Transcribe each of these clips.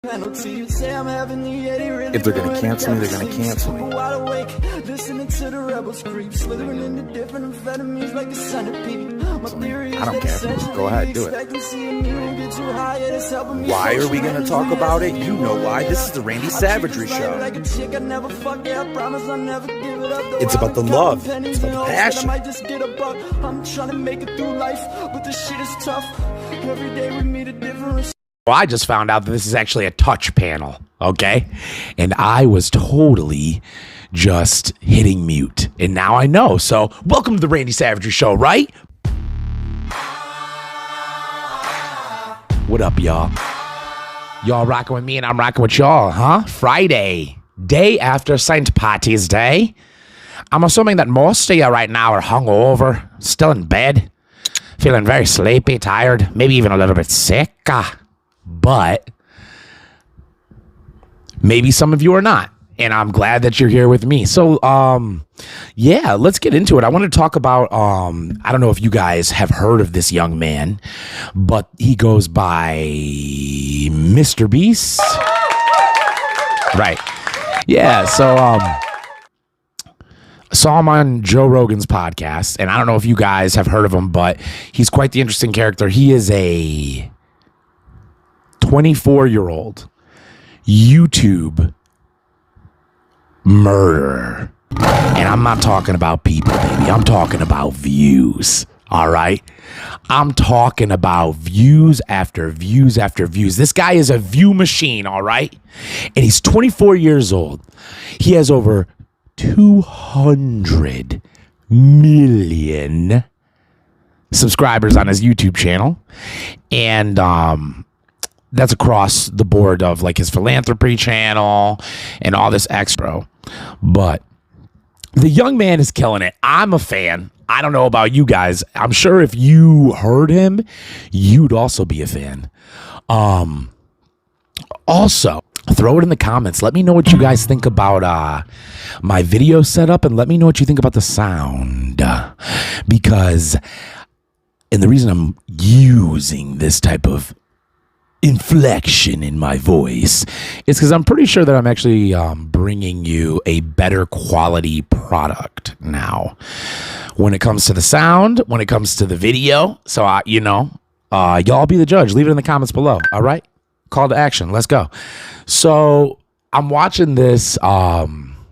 If they're gonna cancel me, they're gonna cancel me. I don't care. Go ahead, do it. Why are we gonna talk about it? You know why. This is the Randy Savagery Show. It's about the love. It's about the passion. I'm trying to make it through life, but this shit is tough. Every day we meet a different. Well, I just found out that this is actually a touch panel, okay? And I was totally just hitting mute. And now I know. So, welcome to the Randy Savagery Show, right? What up, y'all? Y'all rocking with me and I'm rocking with y'all, huh? Friday, day after St. Patty's Day. I'm assuming that most of you right now are hungover, still in bed, feeling very sleepy, tired, maybe even a little bit sick. But maybe some of you are not, and I'm glad that you're here with me. So, yeah, let's get into it. I want to talk about, I don't know if you guys have heard of this young man, but he goes by MrBeast. Right. Yeah, so, saw him on Joe Rogan's podcast, and I don't know if you guys have heard of him, but he's quite the interesting character. He is a 24-year-old YouTube murderer. And I'm not talking about people, baby. I'm talking about views. All right? I'm talking about views after views after views. This guy is a view machine, all right? And he's 24 years old. He has over 200 million subscribers on his YouTube channel. And that's across the board of like his philanthropy channel and all this extra. But the young man is killing it. I'm a fan. I don't know about you guys. I'm sure if you heard him, you'd also be a fan. Also, throw it in the comments. Let me know what you guys think about my video setup, and let me know what you think about the sound. Because, and the reason I'm using this type of inflection in my voice is because I'm pretty sure that I'm actually bringing you a better quality product now when it comes to the sound, when it comes to the video. So, y'all be the judge. Leave it in the comments below. All right. Call to action. Let's go. So I'm watching this podcast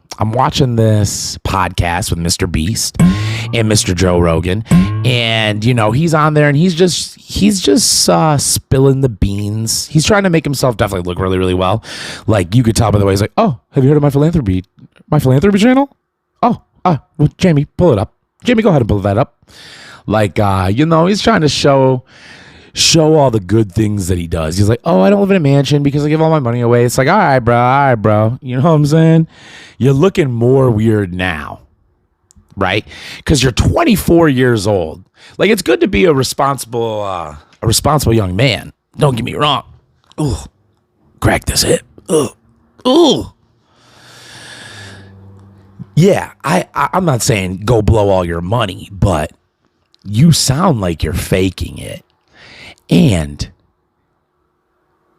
with MrBeast and Mr. Joe Rogan, and he's on there and he's just spilling the beans. He's trying to make himself definitely look really, really well. Like you could tell by the way he's like, "Oh, have you heard of my philanthropy channel? Oh, well, Jamie, pull it up. Jamie, go ahead and pull that up." Like he's trying to show all the good things that he does. He's like, "Oh, I don't live in a mansion because I give all my money away." It's like, all right, bro. You know what I'm saying? You're looking more weird now, right? Because you're 24 years old. Like, it's good to be a responsible young man. Don't get me wrong. Ooh, crack this hip. Ooh. Yeah, I'm not saying go blow all your money, but you sound like you're faking it. And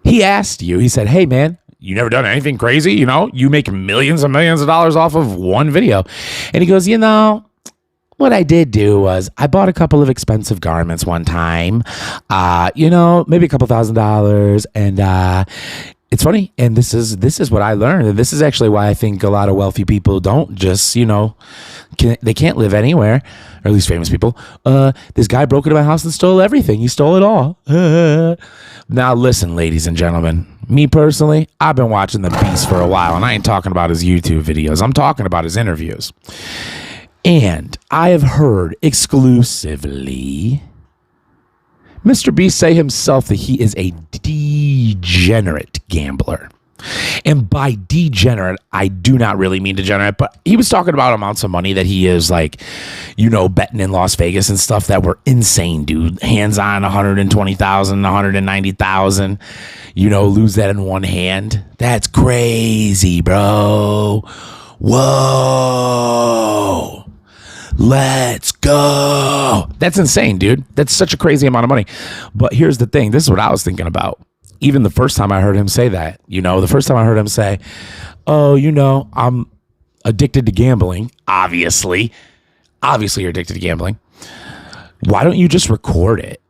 he asked you, he said, "Hey, man, you never done anything crazy? You make millions and millions of dollars off of one video." And he goes, "What I did do was I bought a couple of expensive garments one time, maybe a couple $1,000s. And it's funny. And this is what I learned. And this is actually why I think a lot of wealthy people don't just, they can't live anywhere, or at least famous people. This guy broke into my house and stole everything. He stole it all." Now, listen, ladies and gentlemen, me personally, I've been watching the Beast for a while, and I ain't talking about his YouTube videos. I'm talking about his interviews. And I have heard exclusively MrBeast say himself that he is a degenerate gambler. And by degenerate, I do not really mean degenerate, but he was talking about amounts of money that he is betting in Las Vegas and stuff that were insane, dude. Hands on 120,000, 190,000, lose that in one hand. That's crazy, bro. Whoa. Let's go. That's insane, dude. That's such a crazy amount of money. But here's the thing. This is what I was thinking about. even the first time I heard him say that, the first time I heard him say, oh, I'm addicted to gambling. Obviously you're addicted to gambling. Why don't you just record it?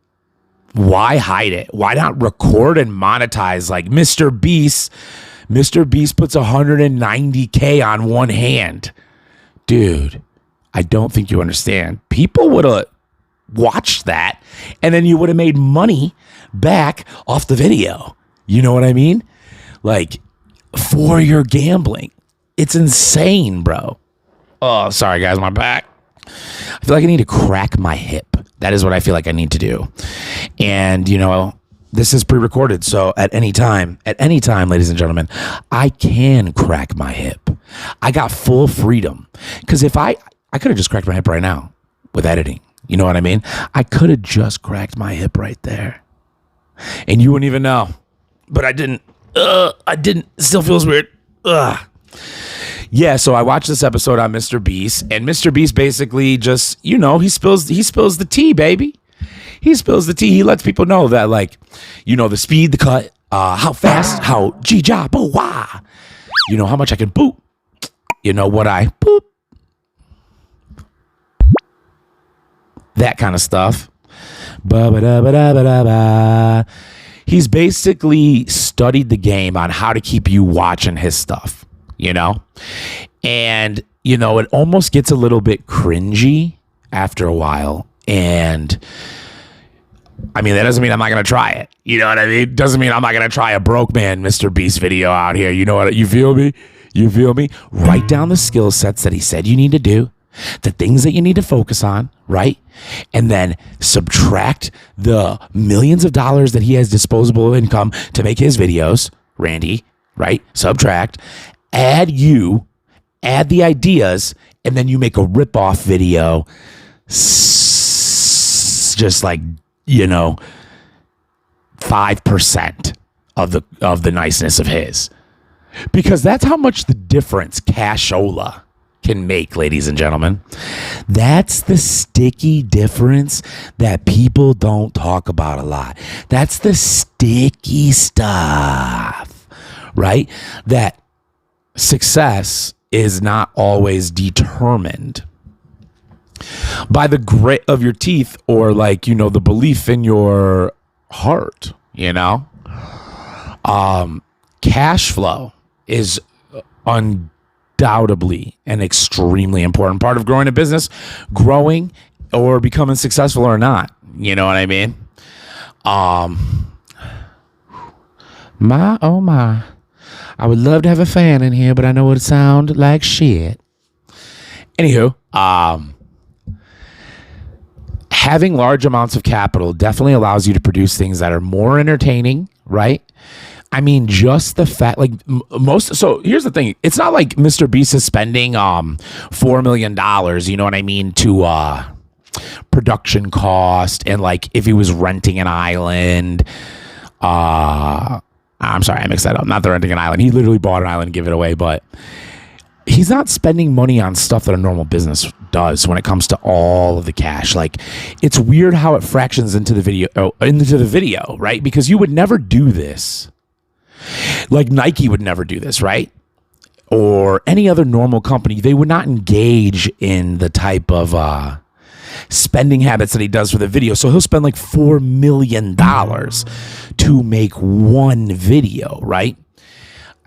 Why hide it? Why not record and monetize like Mr. Beast? Mr. Beast puts 190K on one hand. Dude, I don't think you understand. People would have watched that and then you would have made money back off the video. You know what I mean? Like, for your gambling. It's insane, bro. Oh, sorry, guys, my back. I feel like I need to crack my hip. That is what I feel like I need to do. And, this is pre-recorded. So at any time, ladies and gentlemen, I can crack my hip. I got full freedom. Because if I could have just cracked my hip right now with editing. You know what I mean? I could have just cracked my hip right there. And you wouldn't even know. But I didn't. I didn't. It still feels weird. Ugh. Yeah, so I watched this episode on Mr. Beast, and Mr. Beast basically just, he spills the tea, baby. He spills the tea. He lets people know that, like, the speed, the cut, how fast, how G-ja, boo, wah. How much I can boop. What I boop. That kind of stuff. Ba-ba-da-ba-da-ba-da-ba. He's basically studied the game on how to keep you watching his stuff. And, it almost gets a little bit cringy after a while. And I mean, that doesn't mean I'm not going to try it. You know what I mean? Doesn't mean I'm not going to try a broke man Mr. Beast video out here. You know what? You feel me? Write down the skill sets that he said you need to do, the things that you need to focus on, right? And then subtract the millions of dollars that he has disposable income to make his videos, Randy, right? Subtract. Add the ideas, and then you make a rip-off video, just like, 5% of the niceness of his. Because that's how much the difference cashola can make, ladies and gentlemen. That's the sticky difference that people don't talk about a lot. That's the sticky stuff, right? That success is not always determined by the grit of your teeth or the belief in your heart, cash flow is undoubtedly an extremely important part of growing a business, growing or becoming successful or not. You know what I mean? My, oh my. I would love to have a fan in here, but I know it would sound like shit. Anywho, having large amounts of capital definitely allows you to produce things that are more entertaining, right? I mean, just the fact, so here's the thing. It's not like Mr. Beast is spending $4 million, you know what I mean, to production cost, and if he was renting an island, I'm sorry, I mixed that up. Not the renting an island. He literally bought an island and gave it away, but he's not spending money on stuff that a normal business does when it comes to all of the cash. It's weird how it fractions into the video, right? Because you would never do this. Nike would never do this, right? Or any other normal company. They would not engage in the type of spending habits that he does for the video. So he'll spend $4 million to make one video, right?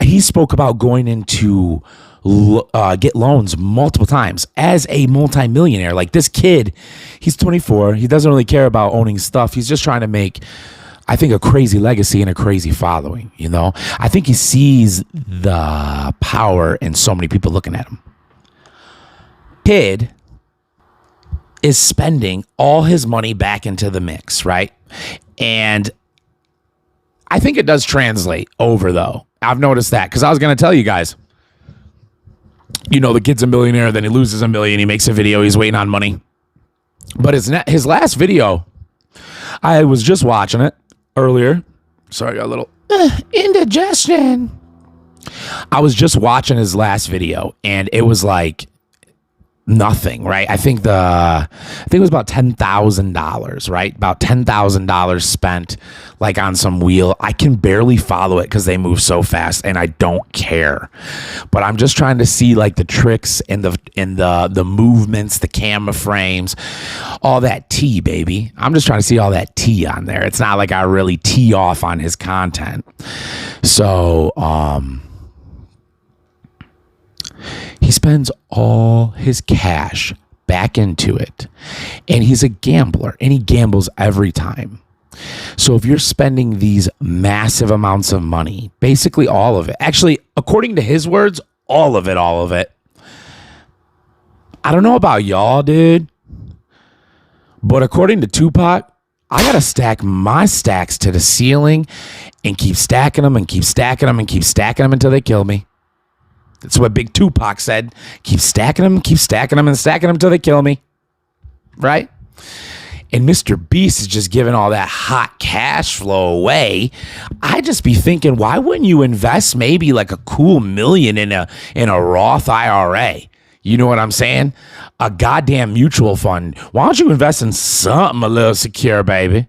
He spoke about going into get loans multiple times as a multimillionaire. This kid, he's 24. He doesn't really care about owning stuff. He's just trying to make, I think, a crazy legacy and a crazy following. I think he sees the power in so many people looking at him. Kid is spending all his money back into the mix, right? And I think it does translate over, though. I've noticed that, because I was going to tell you guys, the kid's a millionaire, then he loses $1 million, he makes a video, he's waiting on money. But his last video, I was just watching it earlier. Sorry, I got a little indigestion. I was just watching his last video, and it was nothing, right? I think it was about $10,000, right? About $10,000 spent like on some wheel. I can barely follow it because they move so fast, and I don't care. But I'm just trying to see like the tricks and the movements, the camera frames, all that tea, baby. I'm just trying to see all that tea on there. It's not like I really tee off on his content. So, he spends all his cash back into it, and he's a gambler, and he gambles every time. So if you're spending these massive amounts of money, basically all of it, actually, according to his words, all of it, I don't know about y'all, dude, but according to Tupac, I got to stack my stacks to the ceiling and keep stacking them and keep stacking them and keep stacking them until they kill me. That's what Big Tupac said. Keep stacking them and stacking them until they kill me. Right? And MrBeast is just giving all that hot cash flow away. I just be thinking, why wouldn't you invest maybe like a cool $1 million in a Roth IRA? You know what I'm saying? A goddamn mutual fund. Why don't you invest in something a little secure, baby?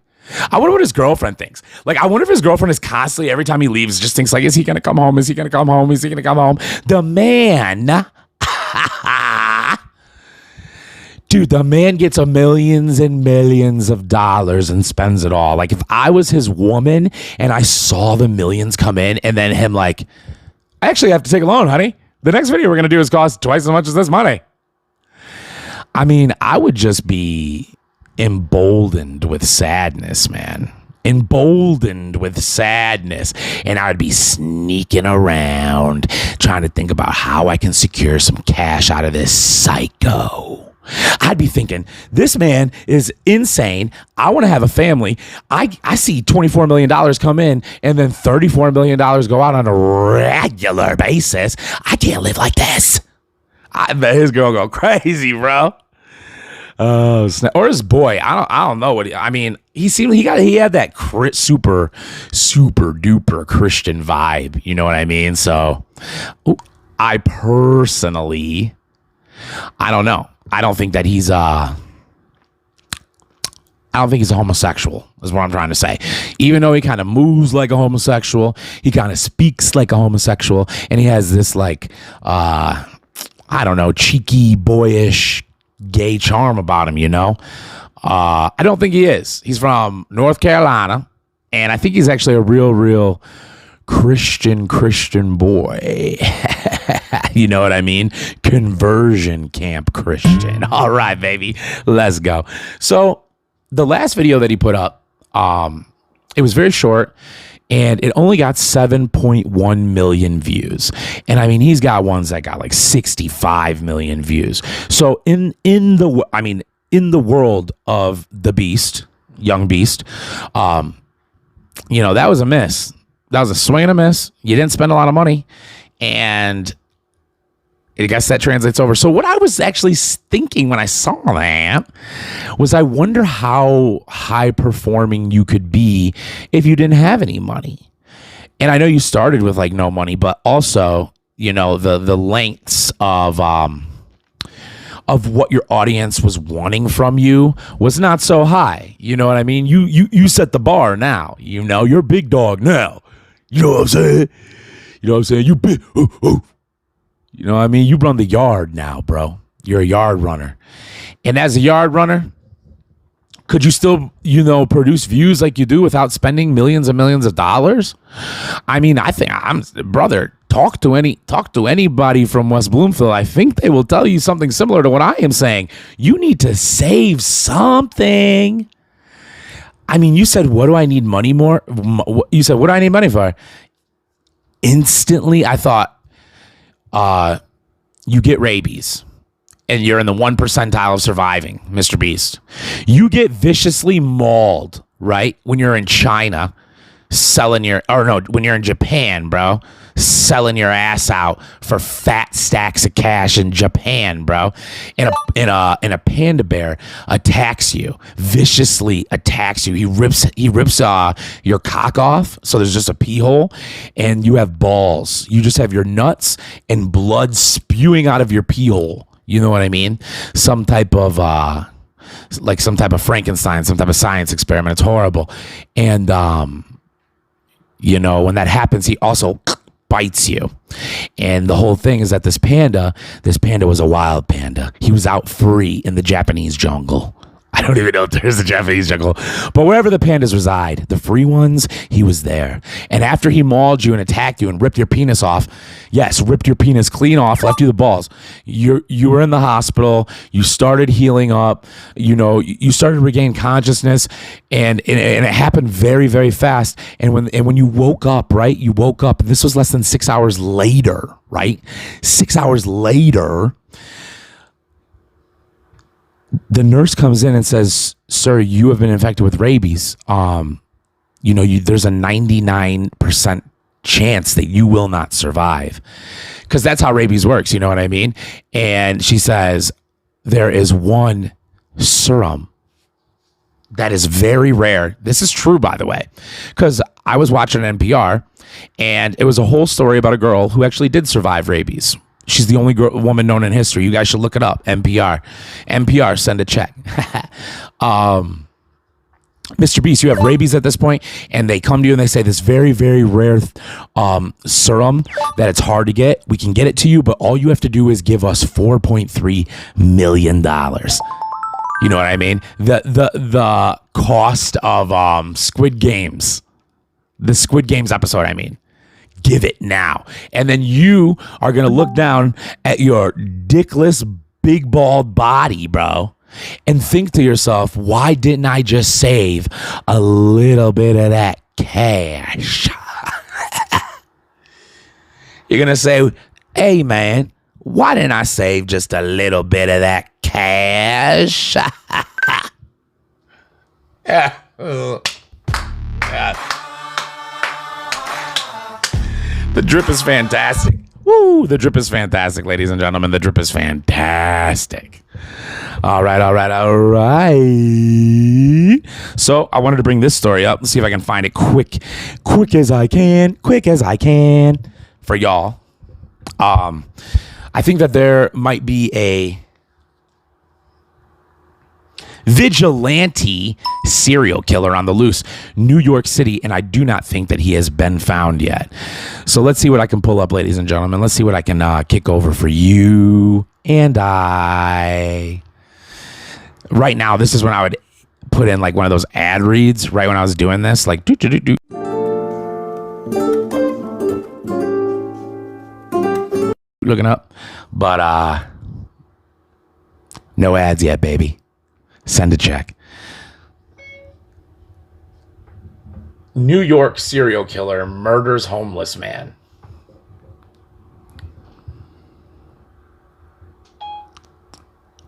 I wonder what his girlfriend thinks. Like, I wonder if his girlfriend is constantly, every time he leaves, just thinks like, is he going to come home? Is he going to come home? Is he going to come home? The man, dude, the man gets millions and millions of dollars and spends it all. Like, if I was his woman and I saw the millions come in and then him like, I actually have to take a loan, honey. The next video we're going to do is cost twice as much as this money. I mean, I would just be emboldened with sadness, man. Emboldened with sadness. And I would be sneaking around trying to think about how I can secure some cash out of this psycho. I'd be thinking, this man is insane. I want to have a family. I see $24 million come in and then $34 million go out on a regular basis. I can't live like this. I bet his girl go crazy, bro. Oh, snap. Or his boy. I don't know what he had that super duper Christian vibe. You know what I mean? So I personally, I don't know. I don't think that he's a homosexual, is what I'm trying to say. Even though he kind of moves like a homosexual, he kind of speaks like a homosexual, and he has this like, I don't know, cheeky, boyish, gay charm about him, you know? I don't think he is. He's from North Carolina, and I think he's actually a real Christian boy. You know what I mean? Conversion camp Christian. All right, baby. Let's go. So the last video that he put up, it was very short, and it only got 7.1 million views. And I mean, he's got ones that got like 65 million views. So in the world of the Beast, Young Beast, you know, that was a miss. That was a swing and a miss. You didn't spend a lot of money, and I guess that translates over. So what I was actually thinking when I saw that was, I wonder how high performing you could be if you didn't have any money. And I know you started with like no money, but also, you know, the lengths of what your audience was wanting from you was not so high. You know what I mean? You set the bar now. You know, you're big dog now. You know what I'm saying? You know what I'm saying? You big. You know what I mean? You run the yard now, bro. You're a yard runner. And as a yard runner, could you still, you know, produce views like you do without spending millions and millions of dollars? I mean, I think brother, talk to anybody from West Bloomfield. I think they will tell you something similar to what I am saying. You need to save something. I mean, you said, what do I need money more? You said, what do I need money for? Instantly, I thought, you get rabies and you're in the 1 percentile of surviving, MrBeast. You get viciously mauled, right? When you're in China when you're in Japan, bro, selling your ass out for fat stacks of cash in Japan, bro. And a panda bear viciously attacks you. He rips your cock off, so there's just a pee hole, and you have balls. You just have your nuts and blood spewing out of your pee hole. You know what I mean? Some type of Frankenstein, some type of science experiment. It's horrible. And when that happens, he also bites you. And the whole thing is that this panda was a wild panda. He was out free in the Japanese jungle. I don't even know if there's a Japanese jungle, but wherever the pandas reside, the free ones, he was there. And after he mauled you and attacked you and ripped your penis off, ripped your penis clean off, left you the balls. You were in the hospital. You started healing up. You started to regain consciousness, and it happened very, very fast. And when you woke up, right? You woke up. This was less than 6 hours later, right? 6 hours later. The nurse comes in and says, "Sir, you have been infected with rabies. There's a 99% chance that you will not survive," because that's how rabies works. You know what I mean? And she says, "There is one serum that is very rare." This is true, by the way, because I was watching NPR, and it was a whole story about a girl who actually did survive rabies. She's the only woman known in history. You guys should look it up. NPR, send a check. MrBeast, you have rabies at this point, and they come to you and they say this very, very rare serum that it's hard to get. We can get it to you, but all you have to do is give us $4.3 million. You know what I mean? The cost of Squid Games. The Squid Games episode, I mean. Give it now. And then you are going to look down at your dickless, big bald body, bro, and think to yourself, why didn't I just save a little bit of that cash? You're going to say, hey, man, why didn't I save just a little bit of that cash? Yeah. Yeah. The drip is fantastic. Woo! The drip is fantastic, ladies and gentlemen. The drip is fantastic. All right. So I wanted to bring this story up. Let's see if I can find it quick as I can for y'all. I think that there might be a vigilante serial killer on the loose, New York City, and I do not think that he has been found yet. So let's see what I can pull up, ladies and gentlemen. Let's see what I can kick over for you and I. Right now, this is when I would put in like one of those ad reads right when I was doing this, like do. Looking up, but no ads yet, baby. Send a check. New York serial killer murders homeless man.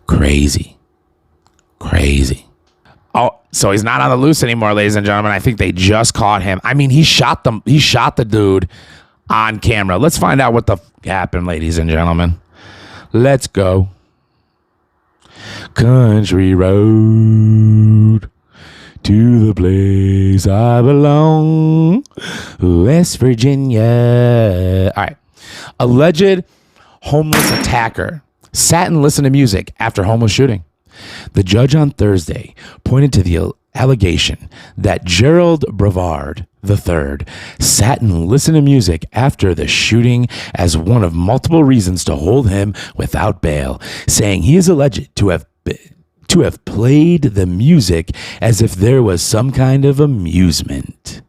Crazy. Oh, so he's not on the loose anymore, ladies and gentlemen. I think they just caught him. I mean, he shot the dude on camera. Let's find out what the happened, ladies and gentlemen. Let's go. Country road to the place I belong, West Virginia. All right. Alleged homeless attacker sat and listened to music after homeless shooting. The judge on Thursday pointed to the allegation that Gerald Brevard III sat and listened to music after the shooting as one of multiple reasons to hold him without bail, saying he is alleged to have played the music as if there was some kind of amusement.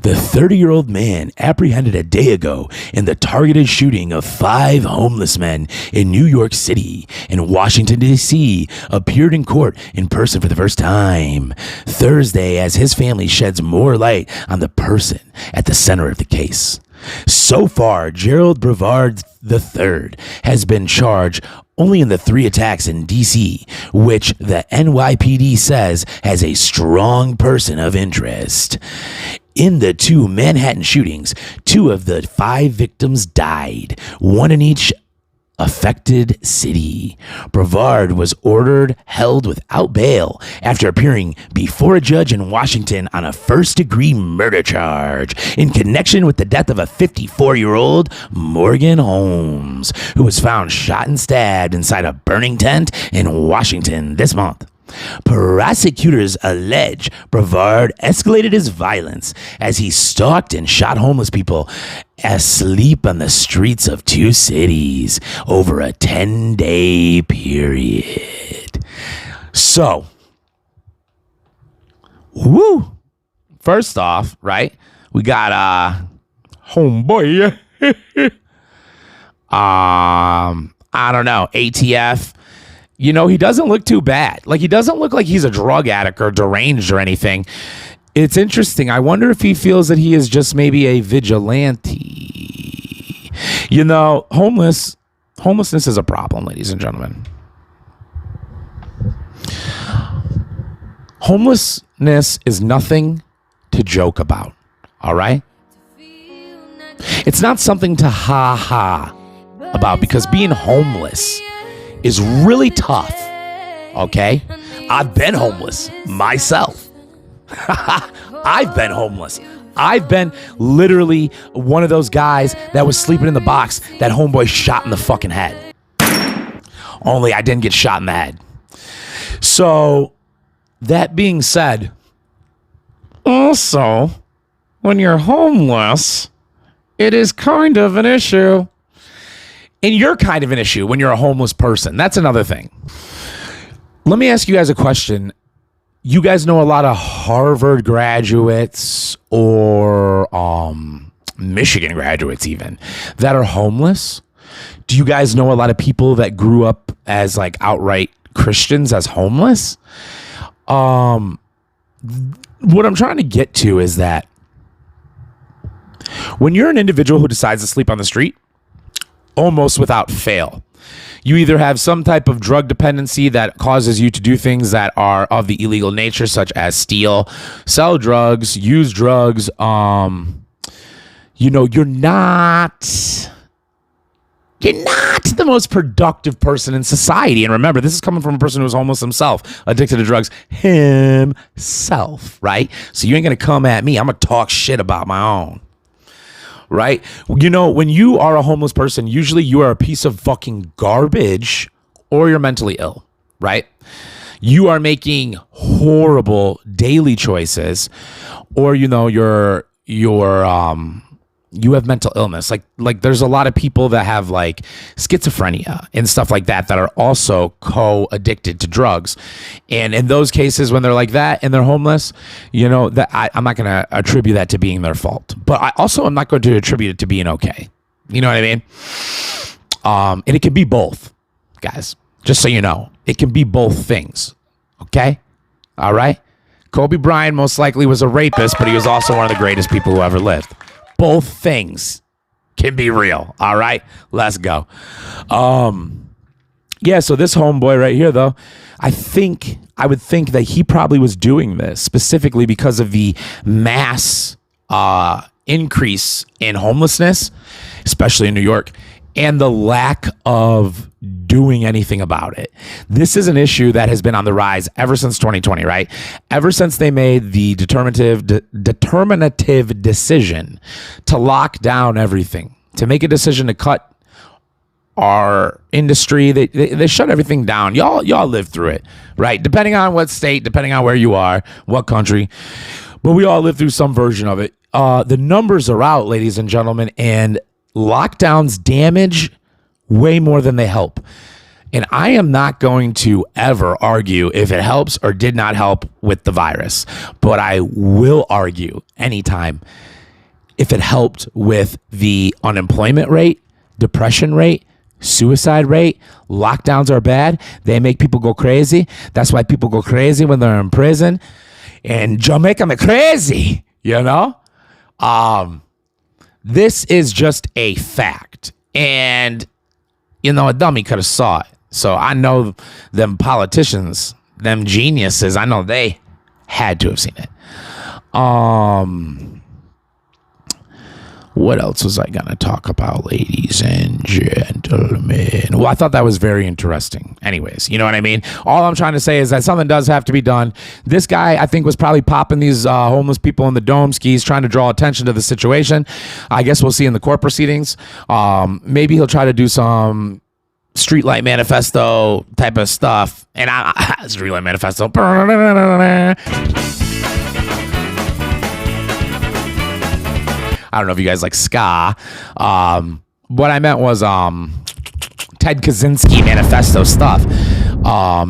The 30-year-old man, apprehended a day ago in the targeted shooting of 5 homeless men in New York City and Washington, D.C., appeared in court in person for the first time Thursday as his family sheds more light on the person at the center of the case. So far, Gerald Brevard III has been charged only in the 3 attacks in D.C., which the NYPD says has a strong person of interest. In the 2 Manhattan shootings, 2 of the 5 victims died, one in each affected city. Brevard was ordered held without bail after appearing before a judge in Washington on a first-degree murder charge in connection with the death of a 54-year-old Morgan Holmes, who was found shot and stabbed inside a burning tent in Washington this month. Prosecutors allege Brevard escalated his violence as he stalked and shot homeless people asleep on the streets of two cities over a 10-day period. So, first off, right, we got homeboy. I don't know, ATF. You know, he doesn't look too bad. Like, he doesn't look like he's a drug addict or deranged or anything. It's interesting. I wonder if he feels that he is just maybe a vigilante. You know, homelessness is a problem, ladies and gentlemen. Homelessness is nothing to joke about, all right? It's not something to ha-ha about, because being homeless is really tough, okay? I've been homeless myself. I've been homeless. I've been literally one of those guys that was sleeping in the box that homeboy shot in the fucking head. Only I didn't get shot in the head. So, that being said, also, when you're homeless, it is kind of an issue. And you're kind of an issue when you're a homeless person. That's another thing. Let me ask you guys a question. You guys know a lot of Harvard graduates or Michigan graduates even that are homeless. Do you guys know a lot of people that grew up as like outright Christians as homeless? What I'm trying to get to is that when you're an individual who decides to sleep on the street, almost without fail, you either have some type of drug dependency that causes you to do things that are of the illegal nature, such as steal, sell drugs, use drugs. You know, you're not the most productive person in society. And remember, this is coming from a person who was homeless himself, addicted to drugs himself, right? So you ain't going to come at me. I'm going to talk shit about my own. Right? You know, when you are a homeless person, usually you are a piece of fucking garbage or you're mentally ill, right? You are making horrible daily choices, or, you know, you have mental illness. Like there's a lot of people that have like schizophrenia and stuff like that are also co-addicted to drugs. And in those cases, when they're like that and they're homeless, you know, that I'm not going to attribute that to being their fault, but I also am not going to attribute it to being okay. You know what I mean? And it can be both, guys, just so you know, it can be both things. Okay. All right. Kobe Bryant most likely was a rapist, but he was also one of the greatest people who ever lived. Both things can be real. All right, let's go. Yeah, so this homeboy right here, though, I would think that he probably was doing this specifically because of the mass increase in homelessness, especially in New York, and the lack of doing anything about it. This is an issue that has been on the rise ever since 2020, right? Ever since they made the determinative decision to lock down everything, to make a decision to cut our industry. They shut everything down. Y'all live through it, right? Depending on what state, depending on where you are, what country, but we all live through some version of it. The numbers are out, ladies and gentlemen, and lockdowns damage way more than they help. And I am not going to ever argue if it helps or did not help with the virus, but I will argue anytime if it helped with the unemployment rate, depression rate, suicide rate. Lockdowns are bad. They make people go crazy. That's why people go crazy when they're in prison. And Jamaica me crazy, you know? This is just a fact. And, you know, a dummy could have saw it. So I know them politicians, them geniuses, I know they had to have seen it. What else was I going to talk about, ladies and gentlemen? Well, I thought that was very interesting. Anyways, you know what I mean? All I'm trying to say is that something does have to be done. This guy, I think, was probably popping these homeless people in the dome skis, trying to draw attention to the situation. I guess we'll see in the court proceedings. Maybe he'll try to do some streetlight manifesto type of stuff. And streetlight manifesto. I don't know if you guys like ska. What I meant was Ted Kaczynski manifesto stuff.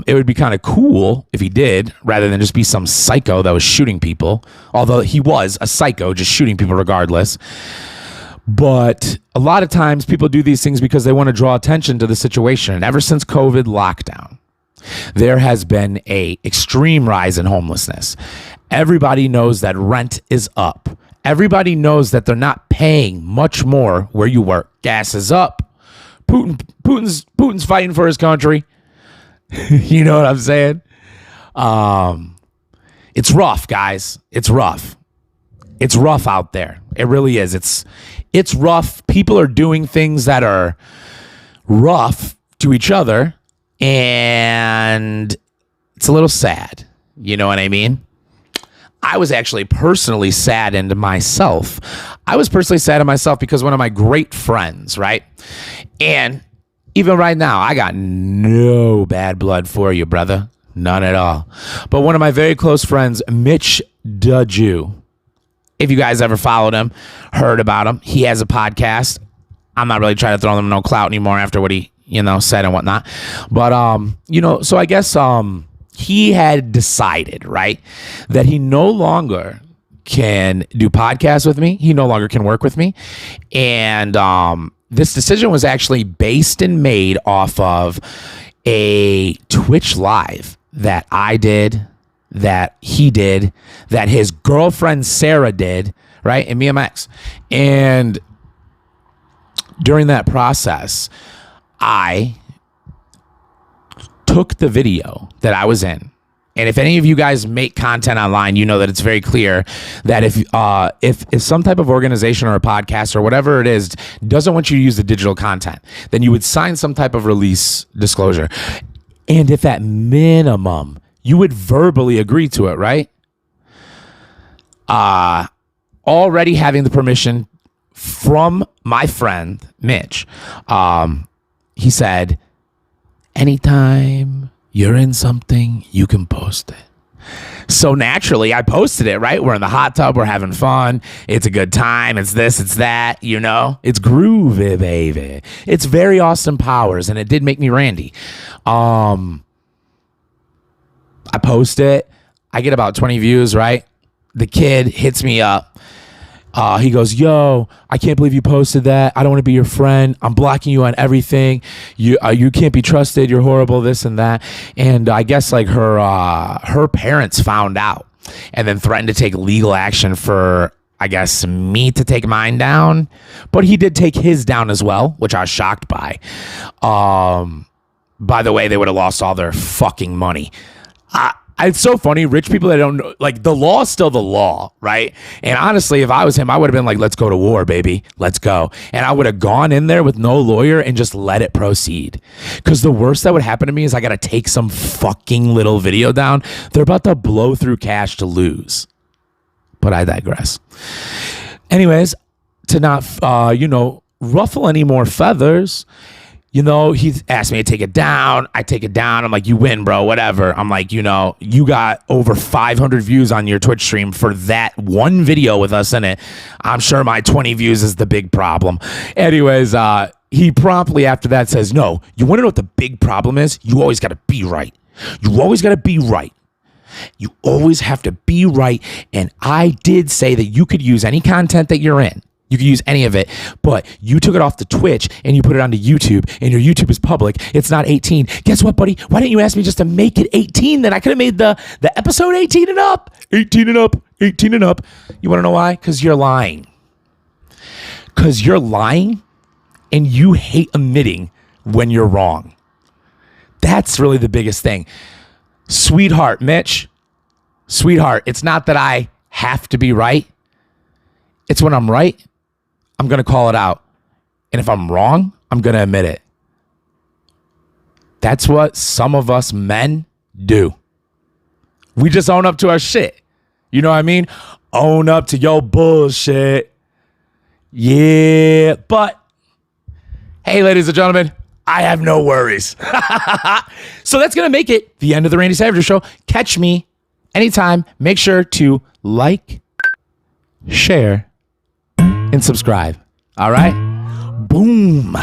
It would be kind of cool if he did, rather than just be some psycho that was shooting people. Although he was a psycho, just shooting people regardless. But a lot of times people do these things because they want to draw attention to the situation. And ever since COVID lockdown, there has been a extreme rise in homelessness. Everybody knows that rent is up. Everybody knows that they're not paying much more where you work. Gas is up. Putin's fighting for his country. You know what I'm saying? It's rough, guys. It's rough. It's rough out there. It really is. It's rough. People are doing things that are rough to each other, and it's a little sad. You know what I mean? I was actually personally saddened myself. I was personally sad at myself because one of my great friends, right? And even right now, I got no bad blood for you, brother. None at all. But one of my very close friends, Mitch the Jew, if you guys ever followed him, heard about him, he has a podcast. I'm not really trying to throw him no clout anymore after what he, said and whatnot. But, so I guess he had decided, right, that he no longer can do podcasts with me. He no longer can work with me. And this decision was actually based and made off of a Twitch live that I did, that he did, that his girlfriend Sarah did, right? And me and my ex. And during that process, I took the video that I was in. And if any of you guys make content online, you know that it's very clear that if some type of organization or a podcast or whatever it is doesn't want you to use the digital content, then you would sign some type of release disclosure. And if at minimum you would verbally agree to it, right? Already having the permission from my friend, Mitch, he said, anytime you're in something, you can post it. So naturally, I posted it, right? We're in the hot tub. We're having fun. It's a good time. It's this, it's that, It's groovy, baby. It's very Austin Powers, and it did make me Randy. I post it. I get about 20 views, right? The kid hits me up. He goes, yo, I can't believe you posted that. I don't want to be your friend. I'm blocking you on everything. You can't be trusted. You're horrible, this and that. And I guess like her parents found out and then threatened to take legal action for, I guess, me to take mine down. But he did take his down as well, which I was shocked by. By the way, they would have lost all their fucking money. It's so funny. Rich people that don't know, like, the law is still the law, right? And honestly, if I was him, I would have been like, let's go to war, baby. Let's go. And I would have gone in there with no lawyer and just let it proceed. Because the worst that would happen to me is I got to take some fucking little video down. They're about to blow through cash to lose. But I digress. Anyways, to not, ruffle any more feathers, he asked me to take it down. I take it down. I'm like, you win, bro, whatever. I'm like, you got over 500 views on your Twitch stream for that one video with us in it. I'm sure my 20 views is the big problem. Anyways, he promptly after that says, no, you want to know what the big problem is? You always got to be right. You always got to be right. You always have to be right. And I did say that you could use any content that you're in. You can use any of it, but you took it off the Twitch and you put it onto YouTube, and your YouTube is public. It's not 18. Guess what, buddy? Why didn't you ask me just to make it 18? Then I could have made the episode 18 and up. 18 and up. 18 and up. You want to know why? Because you're lying. Because you're lying, and you hate admitting when you're wrong. That's really the biggest thing. Sweetheart, Mitch. Sweetheart, it's not that I have to be right. It's when I'm right, I'm going to call it out. And if I'm wrong, I'm going to admit it. That's what some of us men do. We just own up to our shit. You know what I mean? Own up to your bullshit. Yeah, but hey, ladies and gentlemen, I have no worries. So that's going to make it the end of the Randy Savage Show. Catch me anytime. Make sure to like, share, and subscribe. All right? Boom.